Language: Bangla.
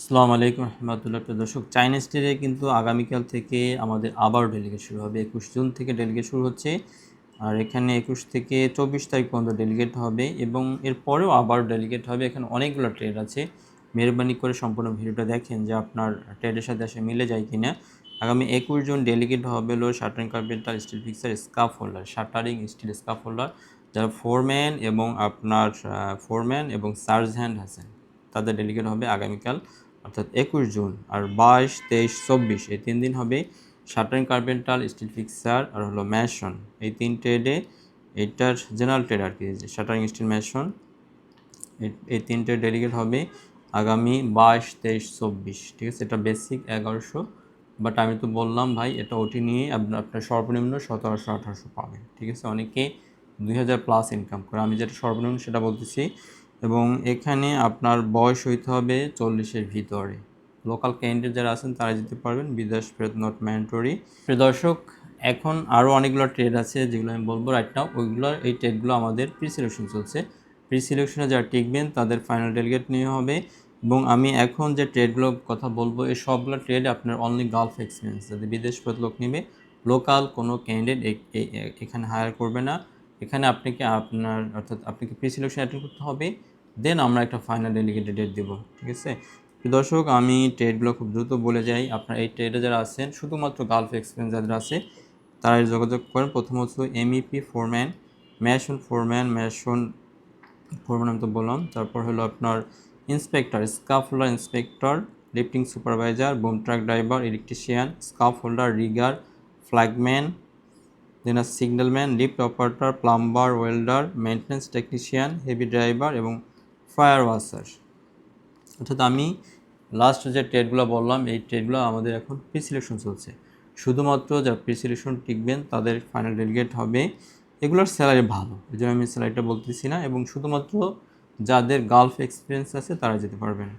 আসসালামু আলাইকুম রহমতুল্লাহ। প্রিয় দর্শক, চাইনা স্টিলে কিন্তু আগামীকাল থেকে আমাদের আবার ডেলিগেট শুরু হবে। 21 জুন থেকে ডেলিগেট শুরু হচ্ছে। আর এখানে 21 থেকে 24 তারিখ পর্যন্ত ডেলিগেট হবে এবং এরপরেও আবার ডেলিগেট হবে। এখানে অনেকগুলো ট্রেড আছে। মেহরবানি করে সম্পূর্ণ ভিডিওটা দেখেন যে আপনার ট্রেডের সাথে আসলে মিলে যায় কিনা। আগামী 21 জুন ডেলিগেট হবে হলো shuttering carpenter steel fixer scaffolder, shuttering steel scaffolder, যারা ফোরম্যান এবং সার্জ হ্যান্ড আছেন তাদের ডেলিগেট হবে আগামীকাল অর্থাৎ 21 জুন। আর 22, 23, 24 এই 3 দিন হবে শাটারিং কার্পেন্টার, স্টিল ফিক্সার আর হলো ম্যাশন। এই 3 ট্রেডে এইটার জেনারেল ট্রেড আর কি, শাটারিং স্টিল ম্যাশন, এই 3 ট্রেড ডেলিগেট হবে আগামী 22, 23, 24। ঠিক আছে, এটা বেসিক 1100, বাট আমি তো বললাম ভাই এটা ওটি নিয়ে আপনার সর্বনিম্ন 1700, 1800 পাবেন। ঠিক আছে, অনেকে 2000 প্লাস ইনকাম করে, আমি যেটা সর্বনিম্ন সেটা বলতেছি। এবং এখানে আপনার বয়স হইতে হবে 40-এর ভিতরে। লোকাল ক্যান্ডিডেট যারা আছেন তারা যেতে পারবেন, বিদেশ ফেরত নট ম্যান্ডেটরি। প্রিয় দর্শক, এখন আরও অনেকগুলো ট্রেড আছে যেগুলো আমি বলবো রাইট নাও। এই ট্রেডগুলো আমাদের প্রি সিলেকশন চলছে। প্রি সিলেকশনে যারা টিকবেন তাদের ফাইনাল ডেলিগেট নিয়ে হবে। এবং আমি এখন যে ট্রেডগুলোর কথা বলবো এই সবগুলো ট্রেড আপনার অনলি গালফ এক্সপিরিয়েন্স, যাদের বিদেশ ফেরত লোক নেবে, লোকাল কোনো ক্যান্ডিডেট এখানে হায়ার করবে না। এখানে আপনাকে প্রি সিলেকশন অ্যাটেন্ড করতে হবে, দেন আমরা একটা ফাইনাল ডেলিগেটেড ডেট দেবো। ঠিক আছে দর্শক, আমি ট্রেডগুলো খুব দ্রুত বলে যাই। আপনার এই ট্রেডে যারা আছেন, শুধুমাত্র গালফ এক্সপিরিয়েন্স যাদের আছে তারা যোগাযোগ করেন। প্রথমত এমইপি ফোরম্যান, ম্যাশন ফোরম্যান আমি তো বললাম। তারপর হলো আপনার inspector, scaff holder inspector, lifting supervisor, boom truck driver, electrician, scaff holder, rigger, flagman, then signalman, lift operator, plumber, welder, maintenance technician, heavy driver এবং ফায়ার ওয়াশার। অর্থাৎ আমি লাস্ট যে ট্রেডগুলো বললাম এই ট্রেডগুলো আমাদের এখন প্রি সিলেকশন চলছে। শুধুমাত্র যারা প্রি সিলেকশন টিকবেন তাদের ফাইনাল ডেলিগেট হবে। এগুলোর স্যালারি ভালো, এই জন্য আমি স্যালারিটা বলতেছি না। এবং শুধুমাত্র যাদের গালফ এক্সপিরিয়েন্স আছে তারা যেতে পারবেন।